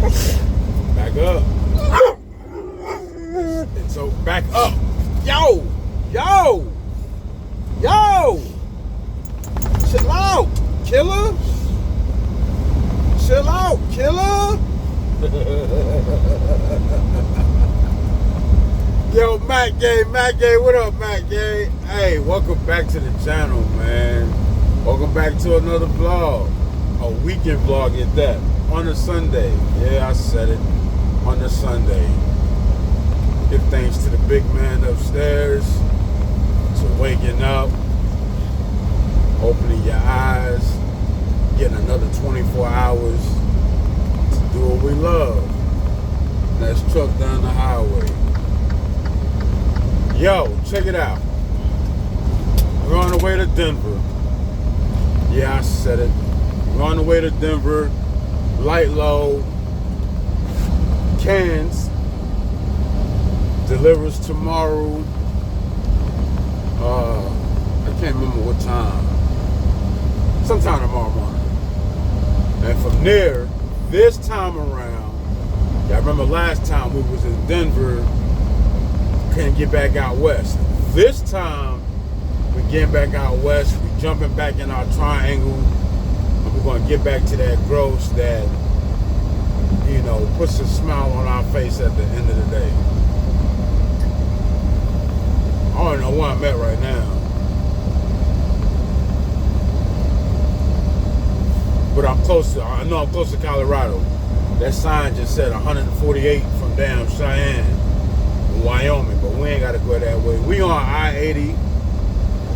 Back up. And so back up. Yo! Chill out, killer. Chill out, killer. Yo, Mac Gay, what up, Mac Gay? Hey, welcome back to the channel, man. Welcome back to another vlog. A weekend vlog at that. On a Sunday. Yeah, I said it. On a Sunday. Give thanks to the big man upstairs. To waking up. Opening your eyes. Getting another 24 hours to do what we love. And that's truck down the highway. Yo, check it out. We're on the way to Denver. Yeah, I said it. We're on the way to Denver. Light load. Cans. Delivers tomorrow. I can't remember what time. Sometime tomorrow morning. And from there, this time around, y'all remember last time we was in Denver, couldn't get back out west. This time, we're getting back out west. We're jumping back in our triangle. And we're going to get back to that gross that, you know, puts a smile on our face at the end of the day. I don't know where I'm at right now. But I know I'm close to Colorado. That sign just said 148 from damn Cheyenne, Wyoming, but we ain't got to go that way. We on I-80,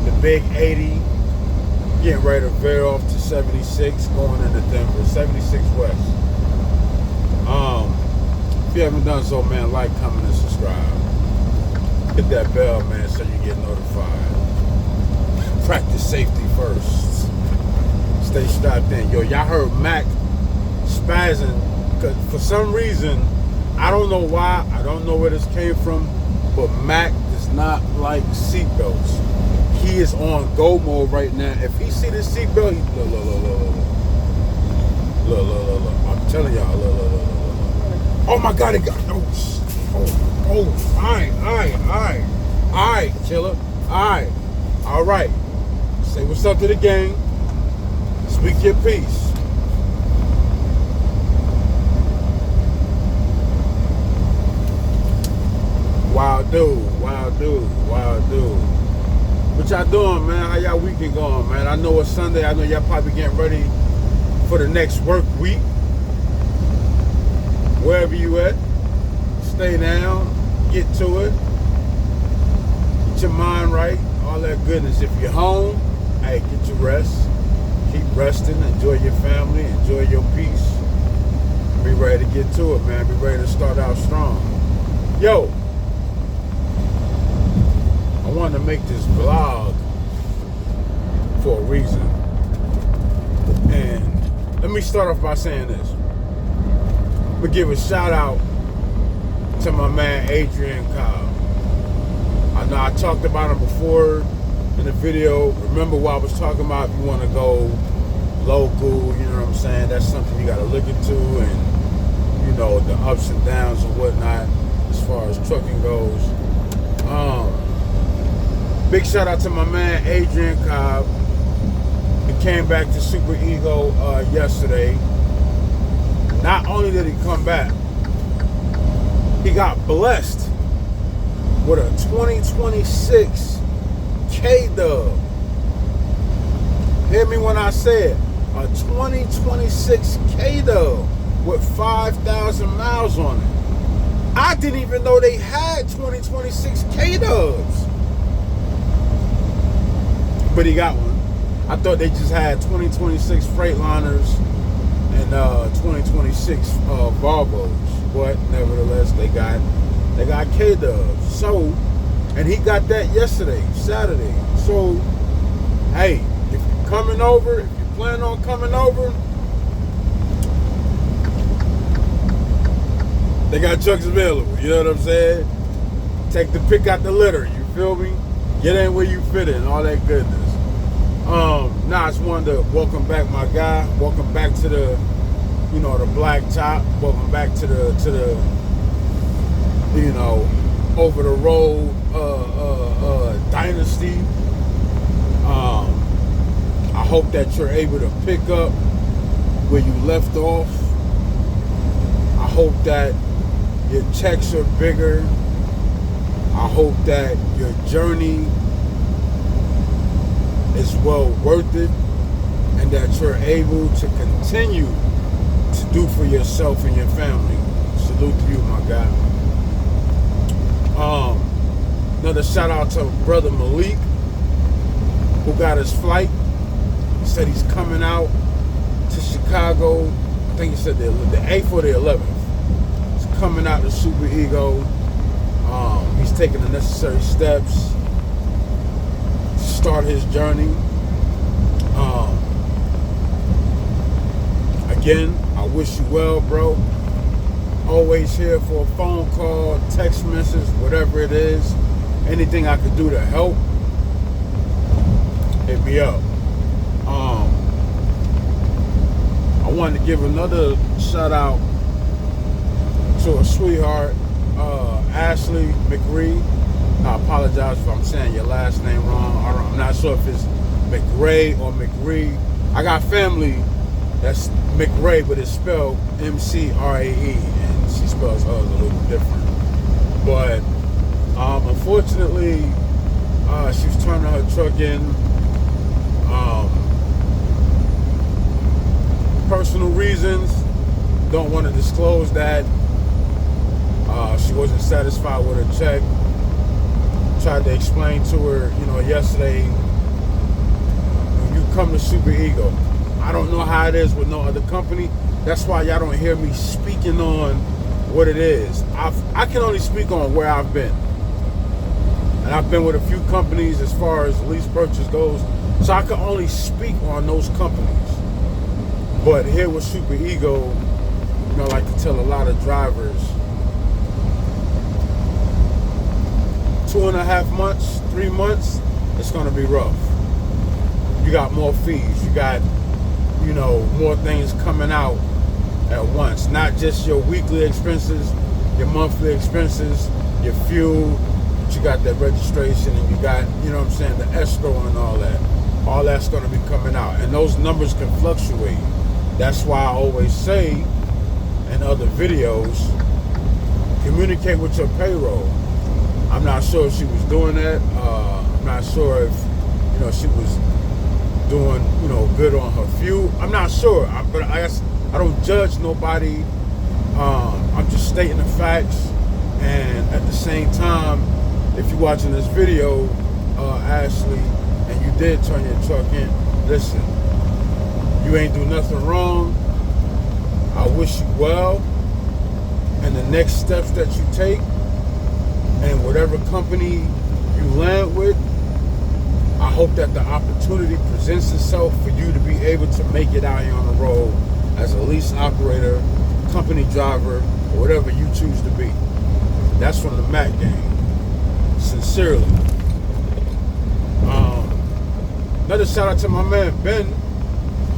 the big 80, getting ready to veer off to 76, going into Denver, 76 West. If you haven't done so, man, like, comment, and subscribe. Hit that bell, man, so you get notified. Practice safety first. Stay strapped in. Yo, y'all heard Mac spazzing, because for some reason, I don't know why, I don't know where this came from, but Mac does not like seatbelts. He is on go mode right now. If he see this seatbelt, he look. I'm telling y'all, look. Oh my God, it got, alright, killer, alright. Say what's up to the gang. Speak your piece. Wild dude. What y'all doing, man? How y'all weekend going, man? I know it's Sunday. I know y'all probably getting ready for the next work week. Wherever you at, stay down, get to it, get your mind right, all that goodness. If you're home, hey, get your rest. Keep resting, enjoy your family, enjoy your peace. Be ready to get to it, man. Be ready to start out strong. Yo, I wanted to make this vlog for a reason. And let me start off by saying this. I'm gonna give a shout out to my man Adrian Cobb. I know I talked about him before in the video. Remember what I was talking about? If you want to go local, you know what I'm saying? That's something you got to look into, and you know, the ups and downs and whatnot as far as trucking goes. Big shout out to my man Adrian Cobb. He came back to Super Ego yesterday. Not only did he come back, he got blessed with a 2026 K-Dub. Hear me when I said a 2026 K-Dub with 5,000 miles on it. I didn't even know they had 2026 K-Dubs. But he got one. I thought they just had 2026 Freightliners and 2026 Volvos. But nevertheless, they got K-Dubs. So, and he got that yesterday, Saturday. So, hey, if you're coming over, if you plan on coming over, they got trucks available. You know what I'm saying? Take the pick out the litter. You feel me? Get in where you fit in. All that goodness. Now I just wanted to welcome back my guy. Welcome back to the, you know, the black top. Welcome back to the you know, over the road dynasty. I hope that you're able to pick up where you left off. I hope that your checks are bigger. I hope that your journey is well worth it, and that you're able to continue to do for yourself and your family. Salute to you, my guy. Another shout out to brother Malik, who got his flight. He said he's coming out to Chicago. I think he said the 8th or the 11th. He's coming out to Super Ego. He's taking the necessary steps to start his journey. Again, I wish you well, bro. Always here for a phone call, text message, whatever it is. Anything I could do to help, hit me up. I wanted to give another shout out to a sweetheart, Ashley McRee. I apologize if I'm saying your last name wrong. I'm not sure if it's McRae or McRee. I got family that's McRae, but it's spelled M-C-R-A-E, and she spells hers a little different. But unfortunately, she was turning her truck in. Personal reasons, don't want to disclose that. She wasn't satisfied with her check. Tried to explain to her, you know, yesterday, when you come to Super Ego, I don't know how it is with no other company. That's why y'all don't hear me speaking on what it is. I can only speak on where I've been. And I've been with a few companies as far as lease purchase goes. So I can only speak on those companies. But here with Super Ego, you know, I like to tell a lot of drivers, 2.5 months, 3 months, it's gonna be rough. You got more fees, you got, you know, more things coming out at once. Not just your weekly expenses, your monthly expenses, your fuel, but you got that registration, and you got, you know what I'm saying, the escrow and all that. All that's gonna be coming out. And those numbers can fluctuate. That's why I always say in other videos, communicate with your payroll. I'm not sure if she was doing that. I'm not sure if, you know, she was doing, you know, good on her fuel. I'm not sure, but I guess I don't judge nobody. I'm just stating the facts. And at the same time, if you're watching this video, Ashley, and you did turn your truck in, listen, you ain't do nothing wrong. I wish you well. And the next steps that you take, and whatever company you land with, I hope that the opportunity presents itself for you to be able to make it out here on the road as a lease operator, company driver, or whatever you choose to be. That's from the Mac game. Sincerely. Another shout out to my man Ben.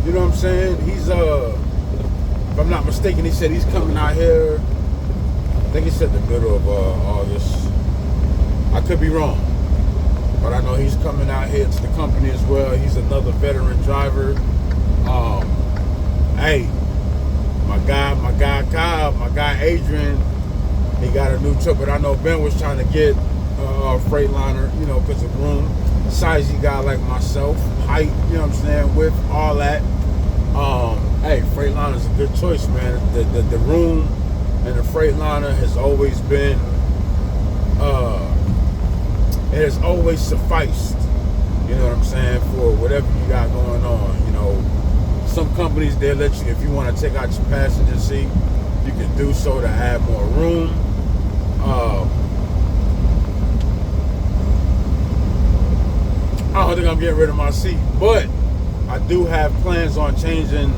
You know what I'm saying? He's if I'm not mistaken, he said he's coming out here, I think he said the middle of August. I could be wrong, but I know he's coming out here to the company as well. He's another veteran driver. Hey, my guy Kyle, my guy Adrian, he got a new truck, but I know Ben was trying to get a Freightliner, you know, because of room. Sizey guy like myself, height, you know what I'm saying, width, all that. Hey, Freightliner is a good choice, man. The room and the Freightliner has always been, it has always sufficed, you know what I'm saying, for whatever you got going on. You know, some companies, they'll let you, if you want to take out your passenger seat, you can do so to add more room. I don't think I'm getting rid of my seat, but I do have plans on changing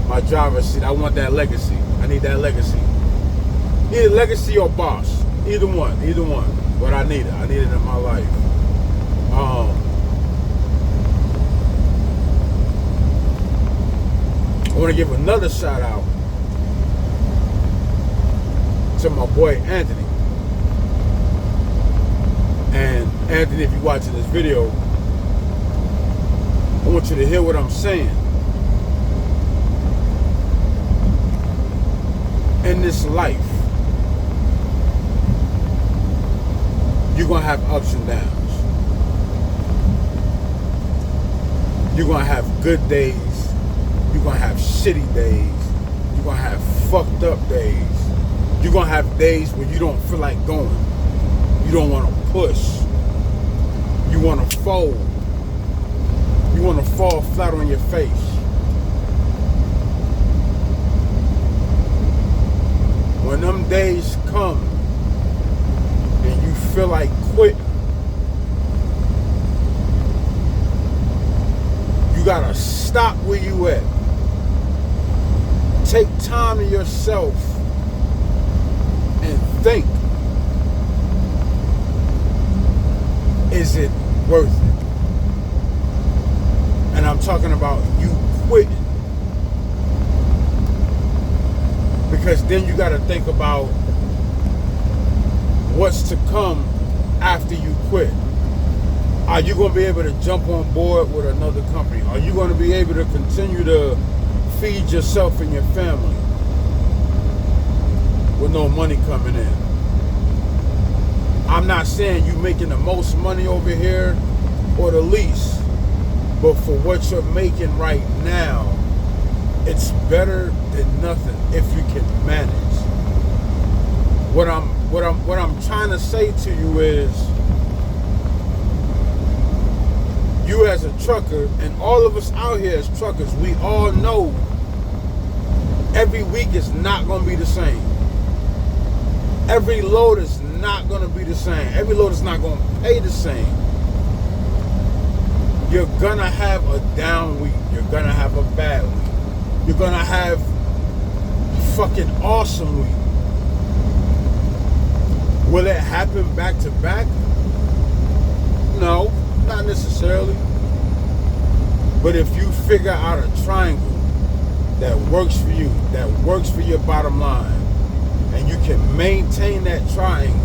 my driver's seat. I want that legacy. I need that legacy. Either legacy or boss. Either one. But I need it. I need it in my life. I want to give another shout out to my boy Anthony. And Anthony, if you're watching this video, I want you to hear what I'm saying. In this life, you're going to have ups and downs. You're going to have good days. You're going to have shitty days. You're going to have fucked up days. You're going to have days where you don't feel like going. You don't want to push. You want to fold. You want to fall flat on your face. When them days come and you feel like quitting, you gotta stop where you at. Take time to yourself and think, is it worth it? And I'm talking about you quitting. Because then you gotta think about what's to come after you quit. Are you going to be able to jump on board with another company? Are you going to be able to continue to feed yourself and your family with no money coming in? I'm not saying you making the most money over here or the least, but for what you're making right now, it's better than nothing if you can manage. What I'm trying to say to you is, you as a trucker, and all of us out here as truckers, we all know every week is not going to be the same. Every load is not going to be the same. Every load is not going to pay the same. You're going to have a down week. You're going to have a bad week. You're going to have a fucking awesome week. Will it happen back to back? No. Not necessarily. But if you figure out a triangle that works for you, that works for your bottom line, and you can maintain that triangle,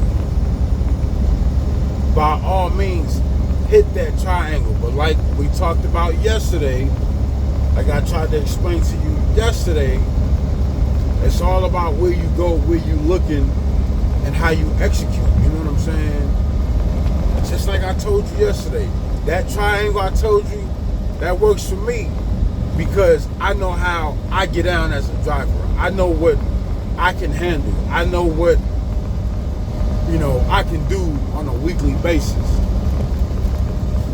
by all means, hit that triangle. But like we talked about yesterday, like I tried to explain to you yesterday, it's all about where you go, where you looking, and how you execute. You know what I'm saying? Just like I told you yesterday, that triangle I told you, that works for me because I know how I get down as a driver. I know what I can handle. I know what, I can do on a weekly basis.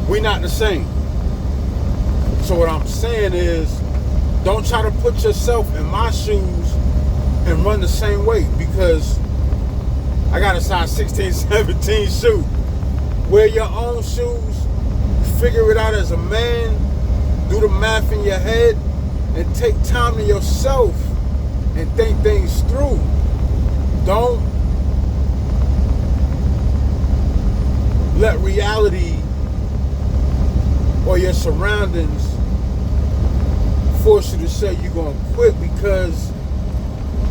We're not the same. So what I'm saying is, don't try to put yourself in my shoes and run the same way, because I got a size 16, 17 shoe. Wear your own shoes, figure it out as a man, do the math in your head, and take time to yourself and think things through. Don't let reality or your surroundings force you to say you're going to quit because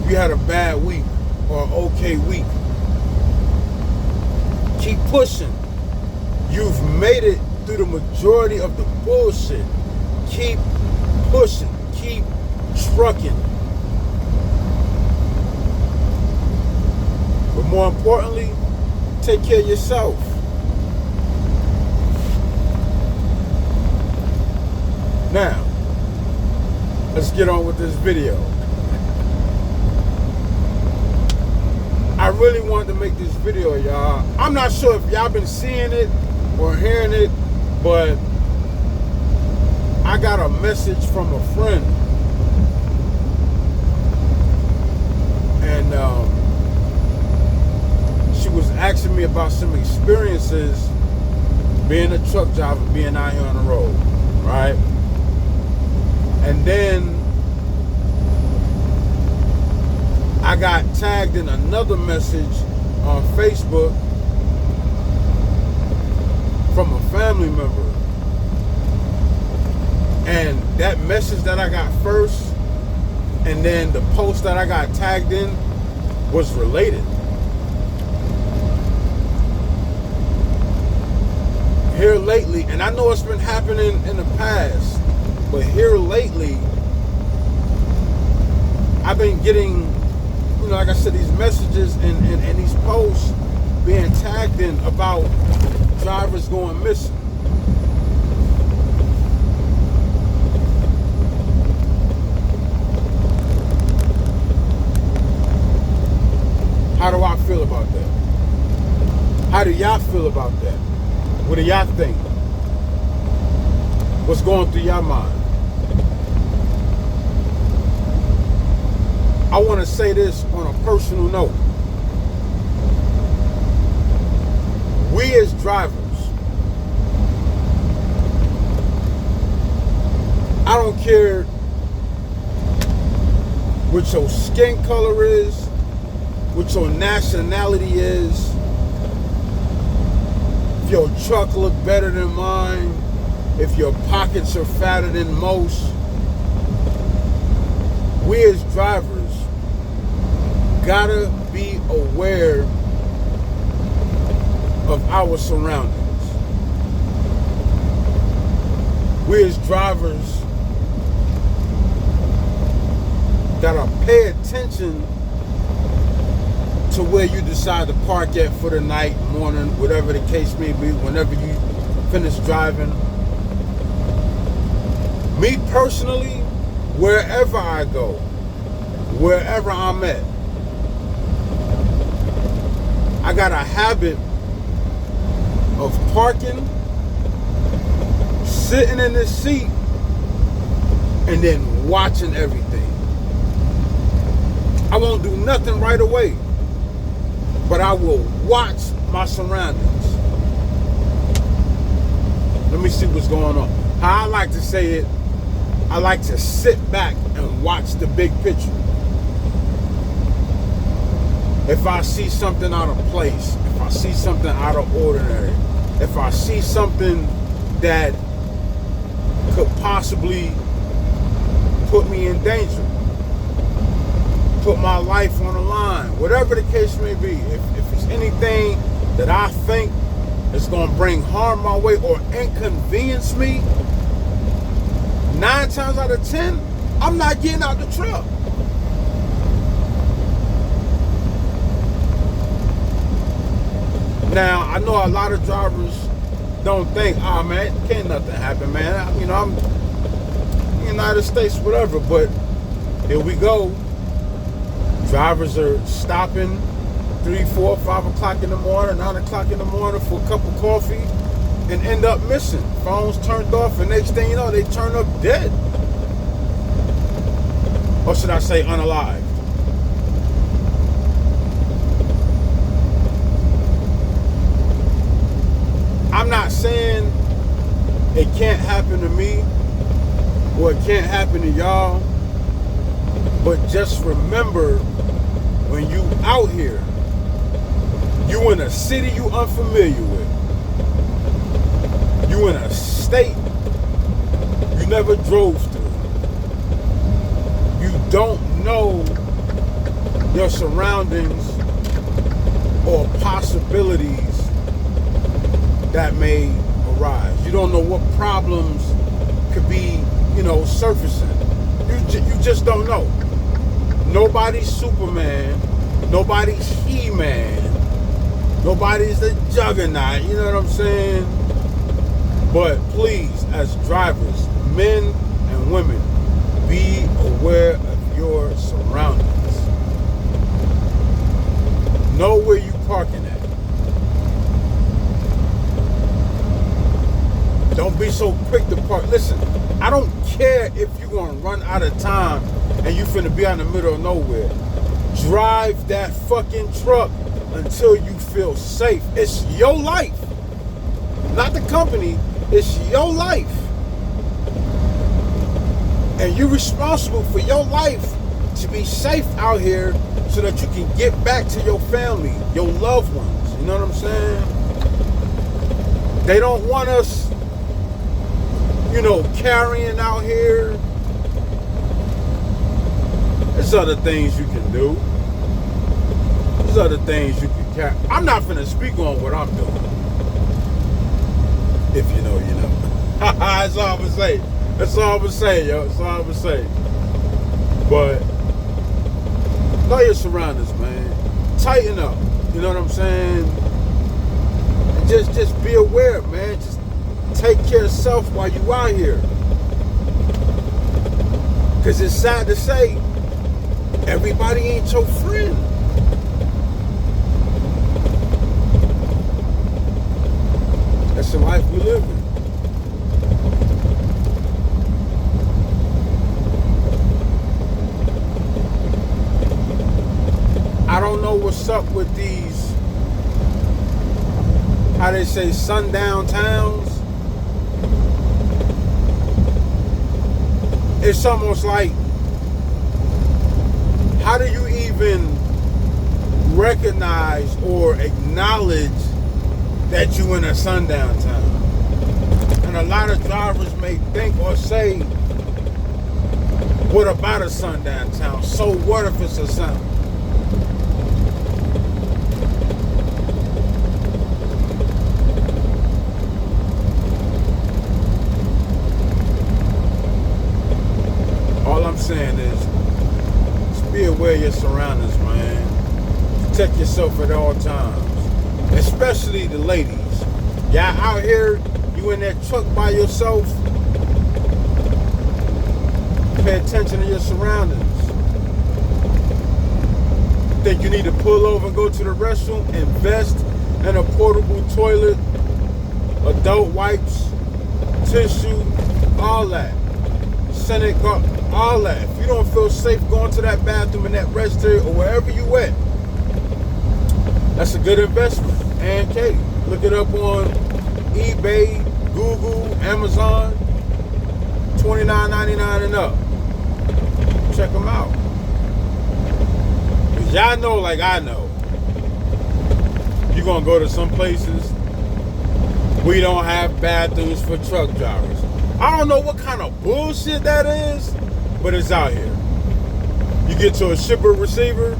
you had a bad week or an okay week. Keep pushing. You've made it through the majority of the bullshit. Keep pushing. Keep trucking. But more importantly, take care of yourself. Now, let's get on with this video. I really wanted to make this video, y'all. I'm not sure if y'all been seeing it or hearing it, but I got a message from a friend, and she was asking me about some experiences being a truck driver, being out here on the road, right? And then I got tagged in another message on Facebook from a family member. And that message that I got first, and then the post that I got tagged in, was related. Here lately, and I know it's been happening in the past, but here lately, I've been getting, like I said, these messages and these posts being tagged in about drivers going missing. How do I feel about that? How do y'all feel about that? What do y'all think? What's going through your mind? I want to say this on a personal note. We as drivers, I don't care what your skin color is, what your nationality is, if your truck look better than mine, if your pockets are fatter than most. We as drivers gotta be aware of our surroundings. We as drivers gotta pay attention to where you decide to park at for the night, morning, whatever the case may be, whenever you finish driving. Me personally, wherever I go, wherever I'm at, I got a habit of parking, sitting in the seat, and then watching everything. I won't do nothing right away, but I will watch my surroundings. Let me see what's going on. How I like to say it, I like to sit back and watch the big picture. If I see something out of place, if I see something out of ordinary, if I see something that could possibly put me in danger, put my life on the line, whatever the case may be, if it's anything that I think is going to bring harm my way or inconvenience me, 9 times out of 10, I'm not getting out the truck. Now, I know a lot of drivers don't think, oh man, can't nothing happen, man. I'm in the United States, whatever, but here we go. Drivers are stopping 3, 4, 5 o'clock in the morning, 9 o'clock in the morning for a cup of coffee and end up missing. Phones turned off, and next thing you know, they turn up dead. Or should I say unalived? I'm not saying it can't happen to me or it can't happen to y'all, but just remember, when you out here, you in a city you unfamiliar with, you in a state you never drove through, you don't know your surroundings or possibilities that may arise. You don't know what problems could be, surfacing. You just don't know. Nobody's Superman. Nobody's He-Man. Nobody's the Juggernaut. You know what I'm saying? But please, as drivers, men and women, be aware of your surroundings. Know where you're parking at. Don't be so quick to park. Listen, I don't care if you're going to run out of time and you finna be out in the middle of nowhere. Drive that fucking truck until you feel safe. It's your life. Not the company. It's your life. And you're responsible for your life to be safe out here so that you can get back to your family, your loved ones. You know what I'm saying? They don't want us carrying out here. There's other things you can do. There's other things you can carry. I'm not finna speak on what I'm doing. If you know, you know. That's all I'm gonna say. That's all I'm gonna say, yo. That's all I'm gonna say. But know your surroundings, man. Tighten up. You know what I'm saying? And just be aware, man. Just take care of self while you out here. Cause it's sad to say, everybody ain't your friend. That's the life we live in. I don't know what's up with these, how they say, sundown towns. It's almost like, how do you even recognize or acknowledge that you in a sundown town? And a lot of drivers may think or say, what about a sundown town? So what if it's a sun? All I'm saying is, just be aware of your surroundings, man. Protect yourself at all times. Especially the ladies. Y'all out here, you in that truck by yourself. Pay attention to your surroundings. Think you need to pull over and go to the restroom? Invest in a portable toilet, adult wipes, tissue, all that. Senate, all that. If you don't feel safe going to that bathroom in that rest area or wherever you at, that's a good investment. And Katie, look it up on eBay, Google, Amazon, $29.99 and up. Check them out. Cause y'all know, like I know, you're gonna go to some places we don't have bathrooms for truck drivers. I don't know what kind of bullshit that is, but it's out here. You get to a shipper receiver,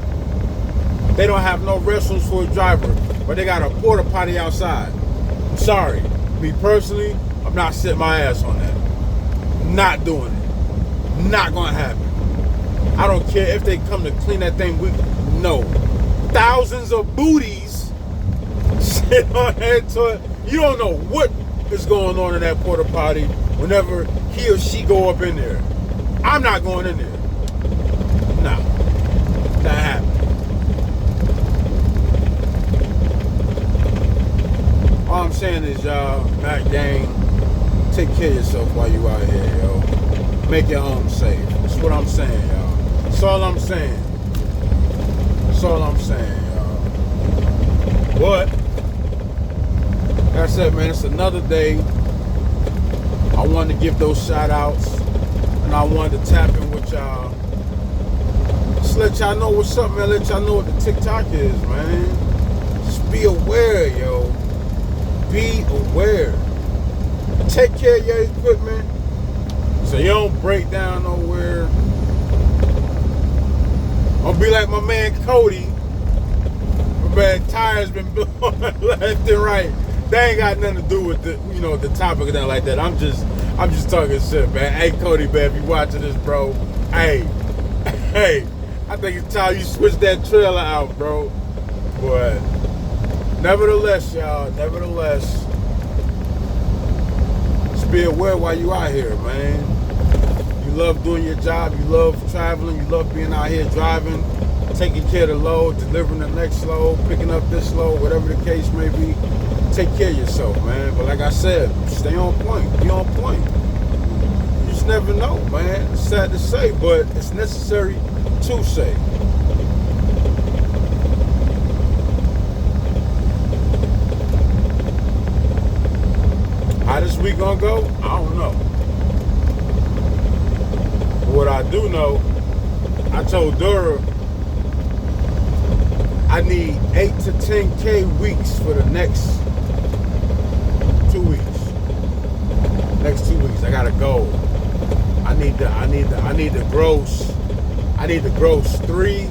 they don't have no restrooms for a driver, but they got a porta potty outside. I'm sorry, me personally, I'm not sitting my ass on that. Not doing it. Not gonna happen. I don't care if they come to clean that thing. No. Thousands of booties sit on that toilet. You don't know what is going on in that porta potty whenever he or she go up in there. I'm not going in there. No. Not happening. All I'm saying is, y'all, Mac Gang, take care of yourself while you out here, yo. Make your home safe. That's what I'm saying, y'all. That's all I'm saying. That's all I'm saying, y'all. But, like I said, man, it's another day. I wanted to give those shout outs, and I wanted to tap in with y'all. Just let y'all know what's up, man. Let y'all know what the TikTok is, man. Just be aware, yo. Be aware. Take care of your equipment so you don't break down nowhere. Don't be like my man Cody. My man tires been blowing left and right. That ain't got nothing to do with the, you know, the topic or nothing like that. I'm just talking shit, man. Hey Cody, man, if you watching this, bro, hey, I think it's time you switch that trailer out, bro. But nevertheless, y'all, just be aware while you out here, man. You love doing your job, you love traveling, you love being out here driving, taking care of the load, delivering the next load, picking up this load, whatever the case may be. Take care of yourself, man. But like I said, stay on point, be on point. You just never know, man. It's sad to say, but it's necessary to say. How this week gonna go? I don't know. But what I do know, I told Dura I need 8 to 10K weeks for the next 2 weeks. Next 2 weeks, I gotta go. I need to gross 3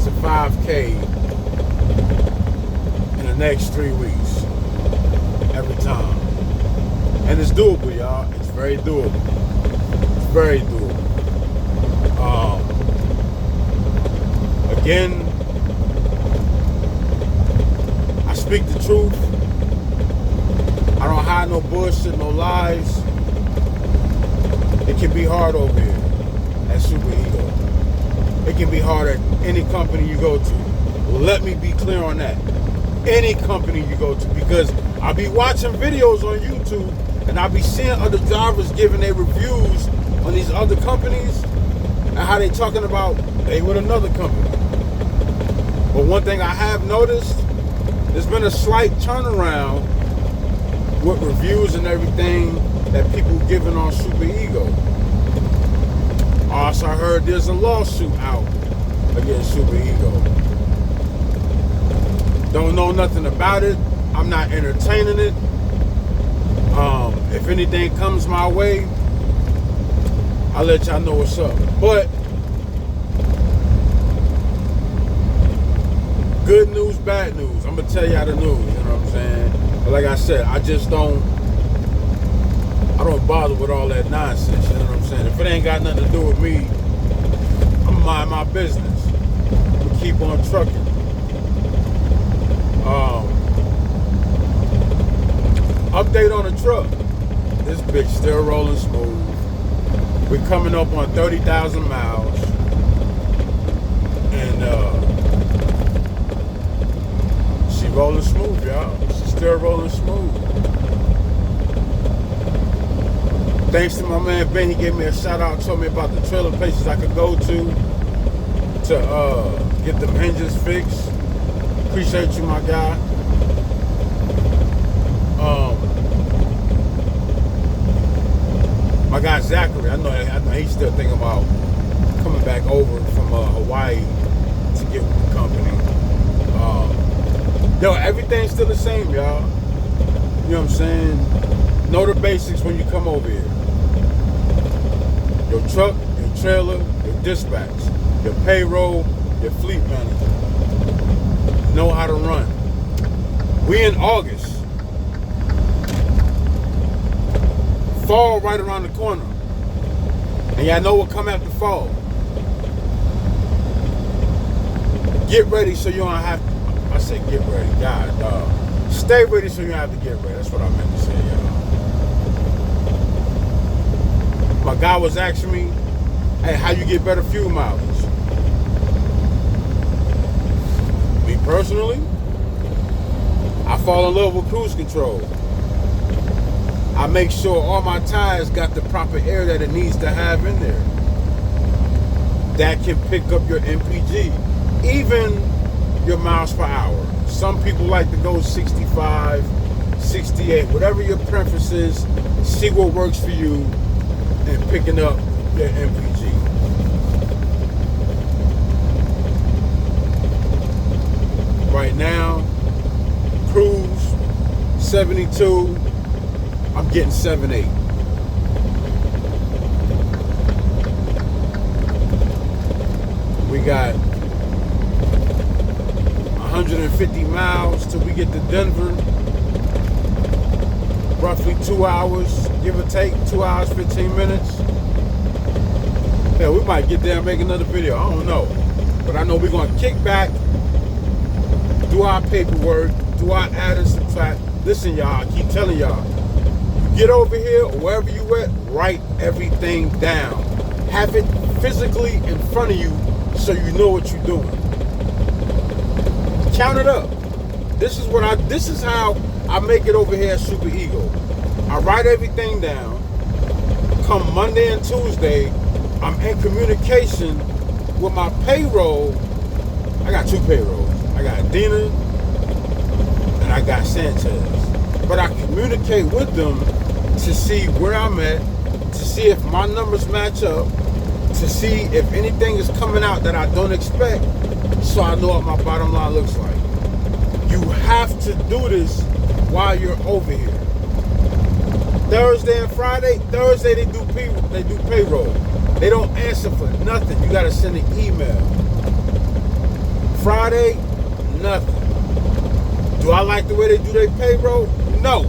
to 5K the next 3 weeks. Every time. And it's doable, y'all. It's very doable. It's very doable. Again, I speak the truth. I don't hide no bullshit, no lies. It can be hard over here at Super Ego. It can be hard at any company you go to. Let me be clear on that. Any company you go to, because I'll be watching videos on YouTube and I'll be seeing other drivers giving their reviews on these other companies and how they talking about they with another company. But one thing I have noticed, there's been a slight turnaround with reviews and everything that people giving on Super Ego. Also, I heard there's a lawsuit out against Super Ego. Don't know nothing about it. I'm not entertaining it. If anything comes my way, I'll let y'all know what's up. But good news, bad news. I'm gonna tell y'all the news, you know what I'm saying? But like I said, I don't bother with all that nonsense, you know what I'm saying? If it ain't got nothing to do with me, I'm gonna mind my business. I'm gonna keep on trucking. Update on the truck. This bitch still rolling smooth. We're coming up on 30,000 miles. And she rolling smooth, y'all. She's still rolling smooth. Thanks to my man Ben, he gave me a shout out, told me about the trailer places I could go to get them hinges fixed. Appreciate you, my guy. My guy Zachary, I know he's still thinking about coming back over from Hawaii to get with the company. Yo, everything's still the same, y'all. You know what I'm saying? Know the basics when you come over here. Your truck, your trailer, your dispatch, your payroll, your fleet manager. Know how to run. We in August. Fall right around the corner. And y'all know what come after fall. Get ready so you don't have to. I said get ready. God, stay ready so you don't have to get ready. That's what I meant to say, y'all. My guy was asking me, hey, how you get better fuel mileage? Me personally, I fall in love with cruise control. I make sure all my tires got the proper air that it needs to have in there. That can pick up your MPG, even your miles per hour. Some people like to go 65, 68, whatever your preference is, see what works for you and picking up your MPG. Right now, cruise 72. I'm getting 7.8. We got 150 miles till we get to Denver. Roughly 2 hours, give or take, 2 hours, 15 minutes. Yeah, we might get there and make another video. I don't know. But I know we're going to kick back, do our paperwork, do our add and subtract. Listen, y'all, I keep telling y'all. Get over here, or wherever you at, write everything down. Have it physically in front of you so you know what you're doing. Count it up. This is how I make it over here at Super Ego. I write everything down. Come Monday and Tuesday, I'm in communication with my payroll. I got 2 payrolls. I got Dina and I got Sanchez. But I communicate with them to see where I'm at, to see if my numbers match up, to see if anything is coming out that I don't expect, so I know what my bottom line looks like. You have to do this while you're over here. Thursday and Friday, Thursday they do payroll. They don't answer for nothing. You gotta send an email. Friday, nothing. Do I like the way they do their payroll? No,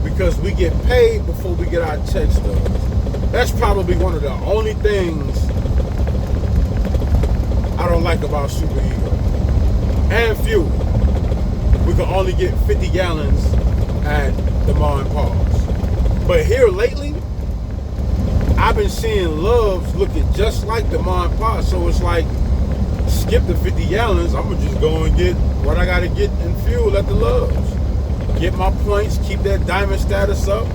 because we get paid before we get our check stubs. That's probably one of the only things I don't like about Super Ego. And fuel. We can only get 50 gallons at the Ma and Pa's. But here lately, I've been seeing Loves looking just like the Ma and Pa. So it's like, skip the 50 gallons. I'm going to just go and get what I got to get in fuel at the Loves. Get my points, keep that diamond status up.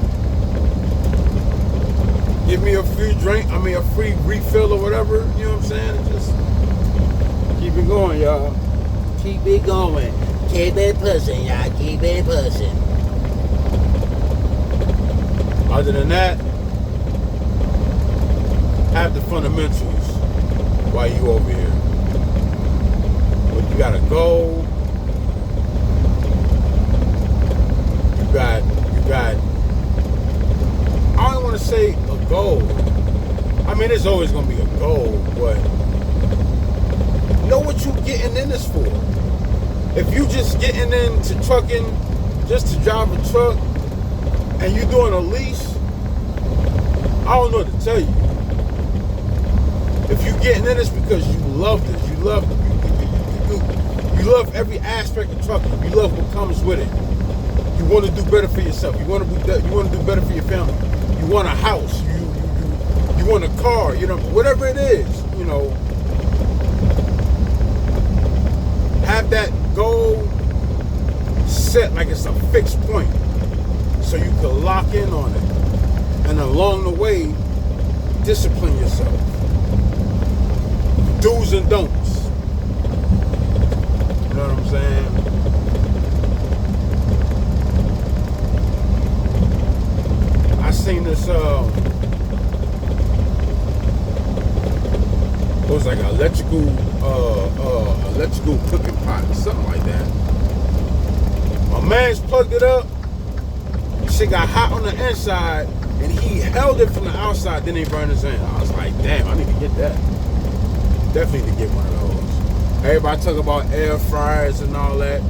Give me a free drink, a free refill or whatever. You know what I'm saying? Just keep it going, y'all. Keep it going. Keep it pushing, y'all. Keep it pushing. Other than that, have the fundamentals while you over here. But you got a goal. You got. I don't want to say a goal. I mean, there's always gonna be a goal, but know what you getting in this for. If you just getting into trucking just to drive a truck and you doing a lease, I don't know what to tell you. If you getting in this because you love this, you love every aspect of trucking. You love what comes with it. You want to do better for yourself. You want to do better for your family. You want a house. You want a car. You know, whatever it is. You know, have that goal set like it's a fixed point, so you can lock in on it, and along the way, discipline yourself. Do's and don'ts. You know what I'm saying? I seen this, it was like an electrical cooking pot, something like that. My man's plugged it up, shit got hot on the inside, and he held it from the outside, then he burned his hand. I was like, damn, I need to get that. Definitely need to get one of those. Everybody talk about air fryers and all that.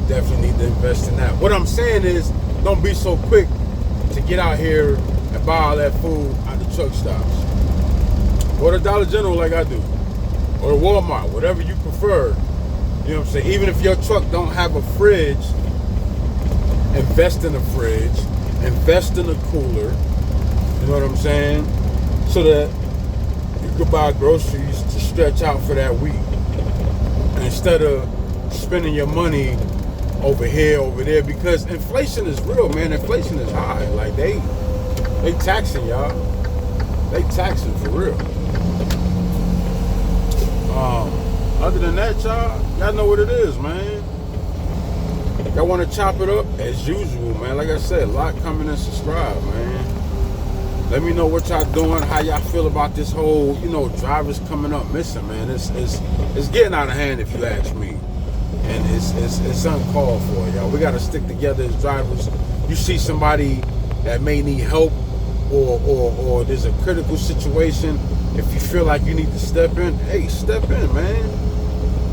Definitely need to invest in that. What I'm saying is, don't be so quick to get out here and buy all that food at the truck stops. Or the Dollar General like I do. Or the Walmart, whatever you prefer. You know what I'm saying? Even if your truck don't have a fridge, invest in a fridge. Invest in a cooler. You know what I'm saying? So that you could buy groceries to stretch out for that week. And instead of spending your money over here, over there, because inflation is real, man. Inflation is high. Like they taxing y'all. They taxing for real. Other than that, y'all know what it is, man. Y'all want to chop it up as usual, man. Like I said, like, comment, and subscribe, man. Let me know what y'all doing, how y'all feel about this whole, drivers coming up missing, man. It's getting out of hand, if you ask me. And it's uncalled for, y'all. We gotta stick together as drivers. You see somebody that may need help, or there's a critical situation. If you feel like you need to step in, hey, step in, man.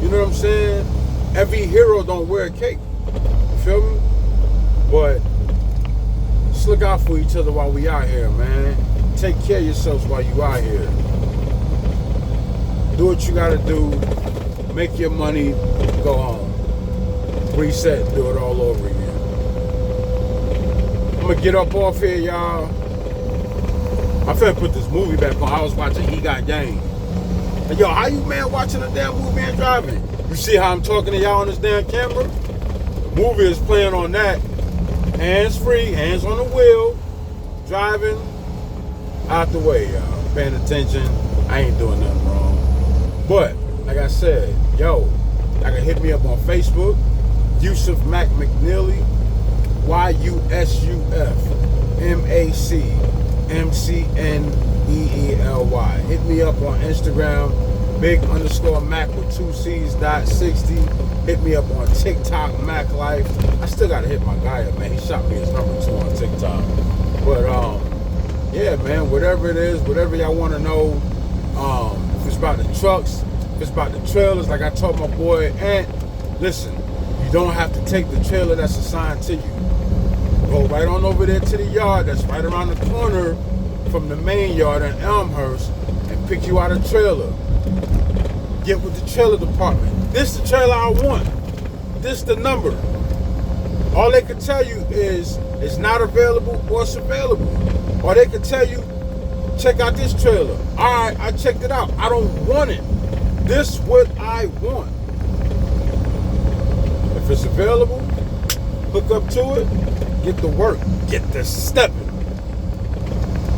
You know what I'm saying? Every hero don't wear a cape. You feel me? But just look out for each other while we out here, man. Take care of yourselves while you out here. Do what you gotta do. Make your money. Go home. Reset. Do it all over again. I'm gonna get up off here, y'all. I'm finna put this movie back on. I was watching He Got Game. And yo, how you, man, watching a damn movie and driving? You see how I'm talking to y'all on this damn camera? The movie is playing on that. Hands free, hands on the wheel, driving out the way, y'all. Paying attention. I ain't doing nothing wrong. But, like I said, yo, y'all can hit me up on Facebook, Yusuf Mac McNeely, YUSUFMACMCNEELY. Hit me up on Instagram, big_Mac with 2 C's.60. Hit me up on TikTok, Mac Life. I still gotta hit my guy up, man. He shot me his number 2 on TikTok. But yeah, man, whatever it is, whatever y'all want to know, if it's about the trucks, if it's about the trailers, like I told my boy Ant, listen, you You don't have to take the trailer that's assigned to you. Go right on over there to the yard that's right around the corner from the main yard in Elmhurst and pick you out a trailer. Get with the trailer department. This the trailer I want. This the number. All they can tell you is it's not available or it's available. Or they can tell you, check out this trailer. All right, I checked it out. I don't want it. This what I want. If it's available, hook up to it, get to work, get to stepping.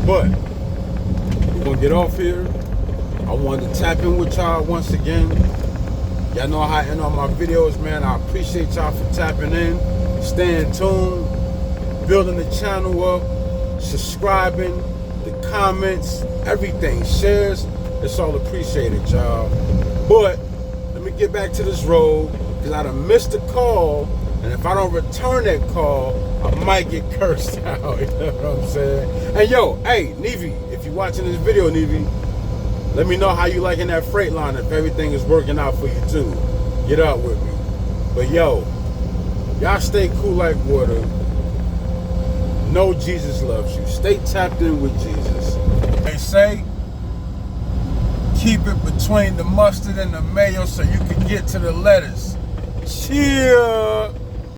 But we're gonna get off here. I wanted to tap in with y'all once again. Y'all know how I end on my videos, man. I appreciate y'all for tapping in, staying tuned, building the channel up, subscribing, the comments, everything, shares. It's all appreciated, y'all. But let me get back to this road because I done missed a call, and if I don't return that call, I might get cursed out. You know what I'm saying? And yo, hey, Nevi, if you're watching this video, Nevi, let me know how you liking that freight line, if everything is working out for you too. Get out with me. But yo, y'all stay cool like water. Know Jesus loves you. Stay tapped in with Jesus. They say, keep it between the mustard and the mayo so you can get to the lettuce. Cheer!